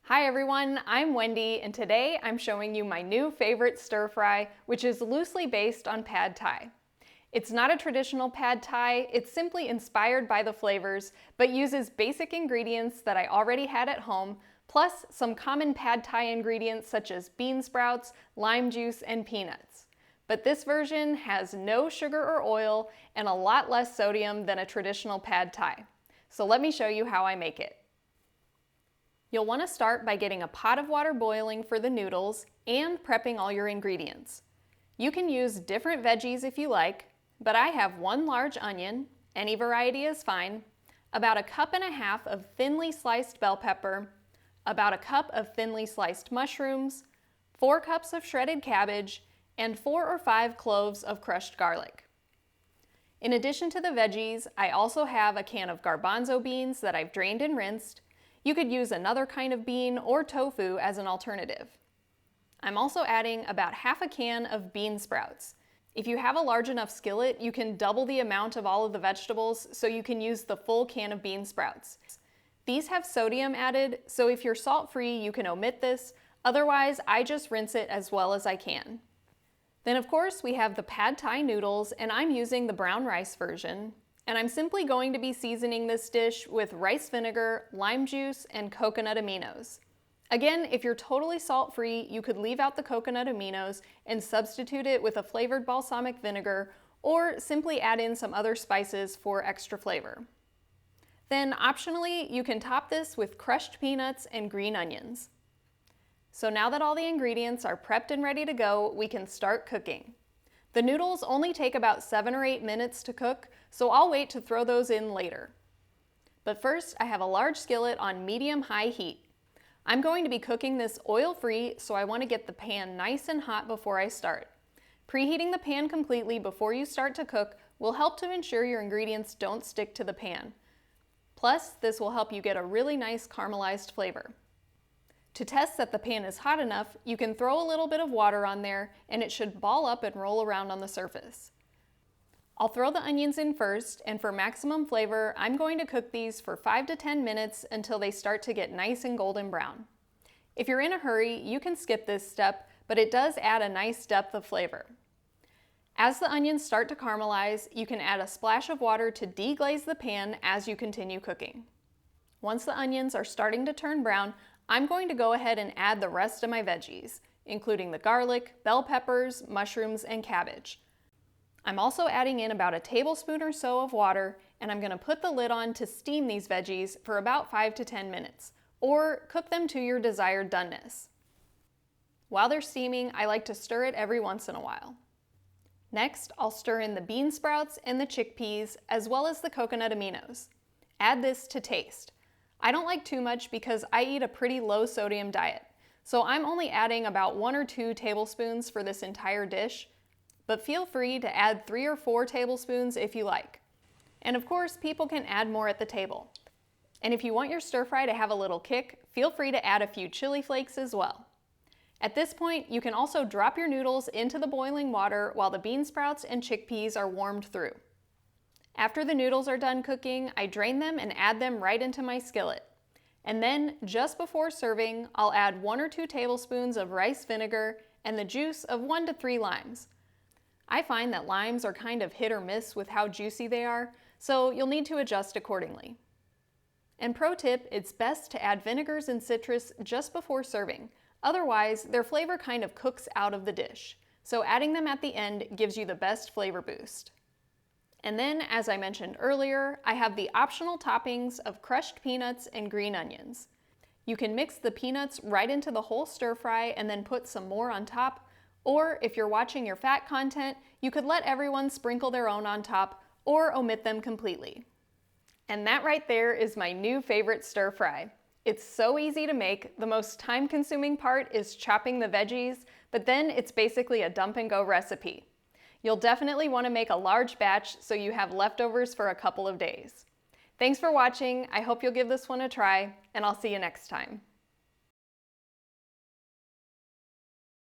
Hi everyone, I'm Wendy, and today I'm showing you my new favorite stir fry, which is loosely based on pad thai. It's not a traditional pad thai, it's simply inspired by the flavors, but uses basic ingredients that I already had at home, plus some common pad thai ingredients such as bean sprouts, lime juice, and peanuts. But this version has no sugar or oil and a lot less sodium than a traditional pad thai. So let me show you how I make it. You'll want to start by getting a pot of water boiling for the noodles and prepping all your ingredients. You can use different veggies if you like, but I have 1 large onion, any variety is fine, about 1.5 cups of thinly sliced bell pepper, about 1 cup of thinly sliced mushrooms, 4 cups of shredded cabbage, and 4 or 5 cloves of crushed garlic. In addition to the veggies, I also have a can of garbanzo beans that I've drained and rinsed. You could use another kind of bean or tofu as an alternative. I'm also adding about half a can of bean sprouts. If you have a large enough skillet, you can double the amount of all of the vegetables so you can use the full can of bean sprouts. These have sodium added, so if you're salt-free, you can omit this. Otherwise, I just rinse it as well as I can. Then of course we have the pad thai noodles, and I'm using the brown rice version. And I'm simply going to be seasoning this dish with rice vinegar, lime juice, and coconut aminos. Again, if you're totally salt-free, you could leave out the coconut aminos and substitute it with a flavored balsamic vinegar, or simply add in some other spices for extra flavor. Then optionally, you can top this with crushed peanuts and green onions. So now that all the ingredients are prepped and ready to go, we can start cooking. The noodles only take about 7 or 8 minutes to cook, so I'll wait to throw those in later. But first, I have a large skillet on medium-high heat. I'm going to be cooking this oil-free, so I want to get the pan nice and hot before I start. Preheating the pan completely before you start to cook will help to ensure your ingredients don't stick to the pan. Plus, this will help you get a really nice caramelized flavor. To test that the pan is hot enough, you can throw a little bit of water on there and it should ball up and roll around on the surface. I'll throw the onions in first, and for maximum flavor, I'm going to cook these for 5 to 10 minutes until they start to get nice and golden brown. If you're in a hurry, you can skip this step, but it does add a nice depth of flavor. As the onions start to caramelize, you can add a splash of water to deglaze the pan as you continue cooking. Once the onions are starting to turn brown, I'm going to go ahead and add the rest of my veggies, including the garlic, bell peppers, mushrooms, and cabbage. I'm also adding in about a tablespoon or so of water, and I'm going to put the lid on to steam these veggies for about 5 to 10 minutes, or cook them to your desired doneness. While they're steaming, I like to stir it every once in a while. Next, I'll stir in the bean sprouts and the chickpeas, as well as the coconut aminos. Add this to taste. I don't like too much because I eat a pretty low sodium diet, so I'm only adding about 1 or 2 tablespoons for this entire dish, but feel free to add 3 or 4 tablespoons if you like. And of course, people can add more at the table. And if you want your stir fry to have a little kick, feel free to add a few chili flakes as well. At this point, you can also drop your noodles into the boiling water while the bean sprouts and chickpeas are warmed through. After the noodles are done cooking, I drain them and add them right into my skillet. And then, just before serving, I'll add 1 or 2 tablespoons of rice vinegar and the juice of 1 to 3 limes. I find that limes are kind of hit or miss with how juicy they are, so you'll need to adjust accordingly. And pro tip, it's best to add vinegars and citrus just before serving. Otherwise, their flavor kind of cooks out of the dish. So adding them at the end gives you the best flavor boost. And then, as I mentioned earlier, I have the optional toppings of crushed peanuts and green onions. You can mix the peanuts right into the whole stir fry and then put some more on top, or if you're watching your fat content, you could let everyone sprinkle their own on top or omit them completely. And that right there is my new favorite stir fry. It's so easy to make. The most time-consuming part is chopping the veggies, but then it's basically a dump and go recipe. You'll definitely want to make a large batch so you have leftovers for a couple of days. Thanks for watching. I hope you'll give this one a try, and I'll see you next time.